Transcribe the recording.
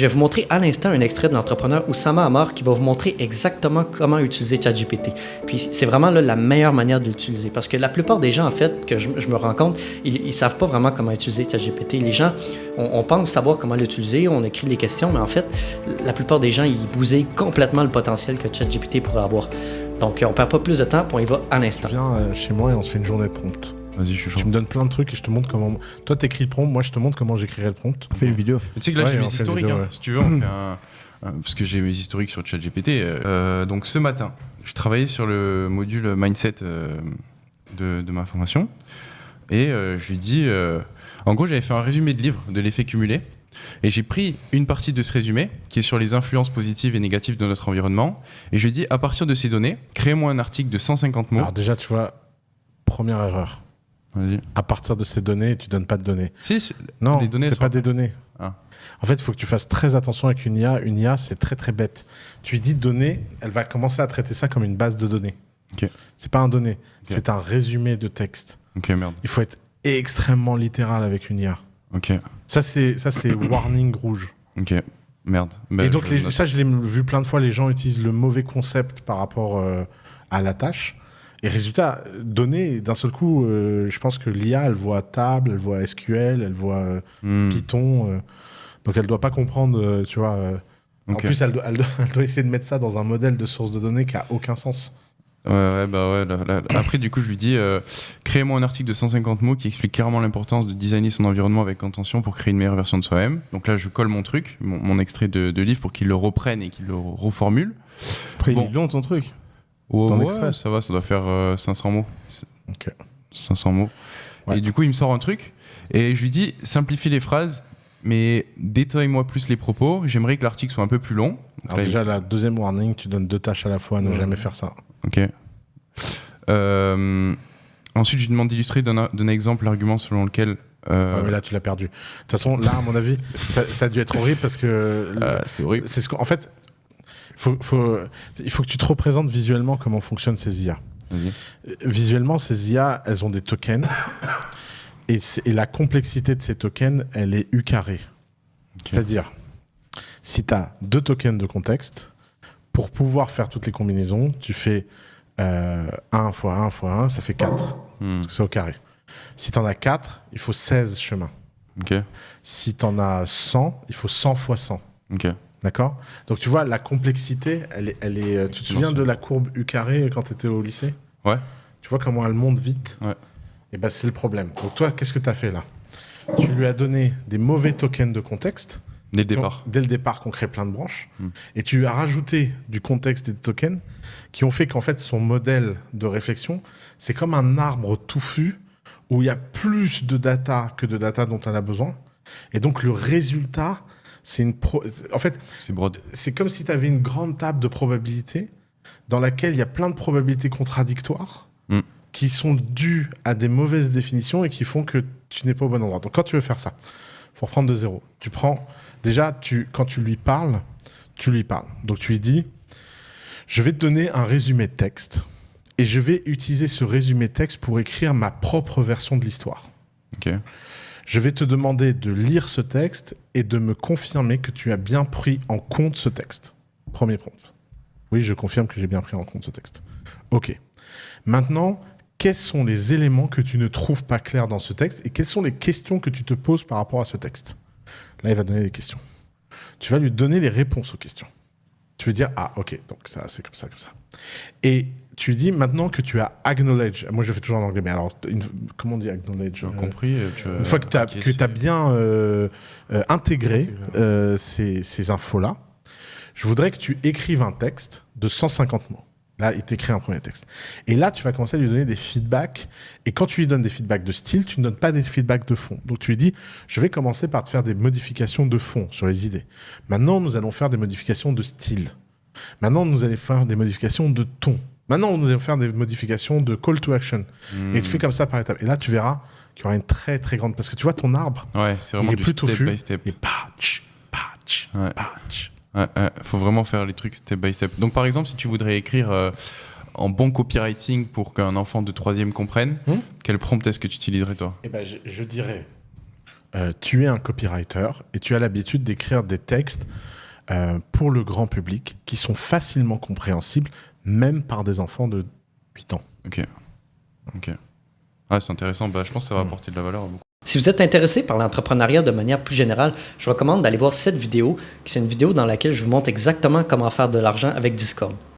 Je vais vous montrer à l'instant un extrait de l'entrepreneur Oussama Ammar qui va vous montrer exactement comment utiliser ChatGPT. Puis c'est vraiment là, la meilleure manière de l'utiliser parce que la plupart des gens, en fait, que je me rends compte, ils ne savent pas vraiment comment utiliser ChatGPT. Les gens, on pense savoir comment l'utiliser, on écrit les questions, mais en fait, la plupart des gens, ils bousillent complètement le potentiel que ChatGPT pourrait avoir. Donc, on ne perd pas plus de temps, puis on y va à l'instant. Viens chez moi et on se fait une journée de prompt. Vas-y, je suis chaud. Tu me donnes plein de trucs et je te montre comment... Toi, t'écris le prompt, moi, je te montre comment j'écrirai le prompt. On fait une vidéo. Tu sais que là, Ouais, j'ai on mes fait historiques. vidéo, hein. ouais. Si tu veux, on fait parce que j'ai mes historiques sur ChatGPT. Donc, ce matin, je travaillais sur le module mindset de ma formation. Et je lui dis... en gros, j'avais fait un résumé de livre de l'effet cumulé. Et j'ai pris une partie de ce résumé qui est sur les influences positives et négatives de notre environnement. Et je lui dis, à partir de ces données, créez-moi un article de 150 mots. Alors déjà, tu vois, première erreur. Vas-y. À partir de ces données, tu donnes pas de données. Si, Non, les données, c'est elles pas sont- des données. Ah. En fait, il faut que tu fasses très attention avec une IA. Une IA, c'est très très bête. Tu lui dis données, elle va commencer à traiter ça comme une base de données. Ok. C'est pas un donné, c'est un résumé de texte. Ok, merde. Il faut être extrêmement littéral avec une IA. Ok, Ça, c'est warning rouge. ok. Merde. Et donc, je note. ça, je l'ai vu plein de fois, les gens utilisent le mauvais concept par rapport à la tâche. Et résultat, données, d'un seul coup, je pense que l'IA, elle voit table, elle voit SQL, elle voit Python. Donc, elle doit pas comprendre, tu vois. En Ok. plus, elle doit essayer de mettre ça dans un modèle de source de données qui a aucun sens. Ouais, bah ouais. Après, du coup, je lui dis créez-moi un article de 150 mots qui explique clairement l'importance de designer son environnement avec intention pour créer une meilleure version de soi-même. Donc là, je colle mon truc, mon extrait de livre pour qu'il le reprenne et qu'il le reformule. Après, Bon. il est long ton truc. Oh, Ton ouais, extrait. ça va, ça doit faire 500 mots. Ok. 500 mots. Ouais. Et du coup, il me sort un truc et je lui dis simplifie les phrases, mais détaille-moi plus les propos. J'aimerais que l'article soit un peu plus long. Donc Alors, là, déjà, la deuxième warning, tu donnes 2 tâches à la fois, ne jamais faire ça. Ok. Ensuite, je lui demande d'illustrer d'un exemple l'argument selon lequel. Ouais, mais là, tu l'as perdu. De toute façon, là, à mon avis, ça a dû être horrible parce que. C'était horrible. C'est ce qu'en fait, il faut que tu te représentes visuellement comment fonctionnent ces IA. Vas-y. Visuellement, ces IA, elles ont des tokens. Et la complexité de ces tokens, elle est U carré. C'est-à-dire, si tu as 2 tokens de contexte, pour pouvoir faire toutes les combinaisons, tu fais 1 fois 1 fois 1, ça fait 4. Parce que c'est au carré. Si tu en as 4, il faut 16 chemins. Ok. Si tu en as 100, il faut 100 fois 100. Ok. D'accord? Donc tu vois, la complexité, elle est tu te souviens de la courbe U carré quand tu étais au lycée? Ouais. Tu vois comment elle monte vite? Ouais. Et ben c'est le problème. Donc toi, qu'est-ce que tu as fait là? Tu lui as donné des mauvais tokens de contexte. Dès le départ. Dès le départ, qu'on crée plein de branches. Et tu lui as rajouté du contexte et des tokens qui ont fait qu'en fait, son modèle de réflexion, c'est comme un arbre touffu où il y a plus de data que de data dont elle a besoin. Et donc, le résultat, c'est en fait, C'est broad. c'est comme si tu avais une grande table de probabilités dans laquelle il y a plein de probabilités contradictoires qui sont dues à des mauvaises définitions et qui font que tu n'es pas au bon endroit. Donc, quand tu veux faire ça, il faut reprendre de zéro. Tu prends... Déjà, quand tu lui parles, tu lui parles. Donc, tu lui dis, je vais te donner un résumé de texte et je vais utiliser ce résumé de texte pour écrire ma propre version de l'histoire. Ok. Je vais te demander de lire ce texte et de me confirmer que tu as bien pris en compte ce texte. Premier prompt. Oui, je confirme que j'ai bien pris en compte ce texte. Ok. Maintenant, quels sont les éléments que tu ne trouves pas clairs dans ce texte et quelles sont les questions que tu te poses par rapport à ce texte? Là, il va donner des questions. Tu vas lui donner les réponses aux questions. Tu veux dire, ah, ok, donc ça, c'est comme ça, comme ça. Et tu lui dis maintenant que tu as acknowledge. Moi, je fais toujours en anglais, mais alors, comment on dit acknowledge? Compris. Une fois que tu as bien intégré ces infos-là, je voudrais que tu écrives un texte de 150 mots. Là, il t'écrit un premier texte. Et là, tu vas commencer à lui donner des feedbacks. Et quand tu lui donnes des feedbacks de style, tu ne donnes pas des feedbacks de fond. Donc, tu lui dis, je vais commencer par te faire des modifications de fond sur les idées. Maintenant, nous allons faire des modifications de style. Maintenant, nous allons faire des modifications de ton. Maintenant, nous allons faire des modifications de call to action. Et tu fais comme ça par étapes. Et là, tu verras qu'il y aura une très, très grande... Parce que tu vois, ton arbre, Ouais, c'est vraiment il est du plus step touffu. by step. Et patch, patch, Ouais. patch. Ouais, faut vraiment faire les trucs step by step. Donc, par exemple, si tu voudrais écrire en bon copywriting pour qu'un enfant de 3e comprenne, quel prompt est-ce que tu utiliserais, toi? Eh ben, je dirais, tu es un copywriter et tu as l'habitude d'écrire des textes pour le grand public qui sont facilement compréhensibles, même par des enfants de 8 ans. Ok. Ah, c'est intéressant. Je pense que ça va apporter de la valeur à beaucoup. Si vous êtes intéressé par l'entrepreneuriat de manière plus générale, je recommande d'aller voir cette vidéo, qui c'est une vidéo dans laquelle je vous montre exactement comment faire de l'argent avec Discord.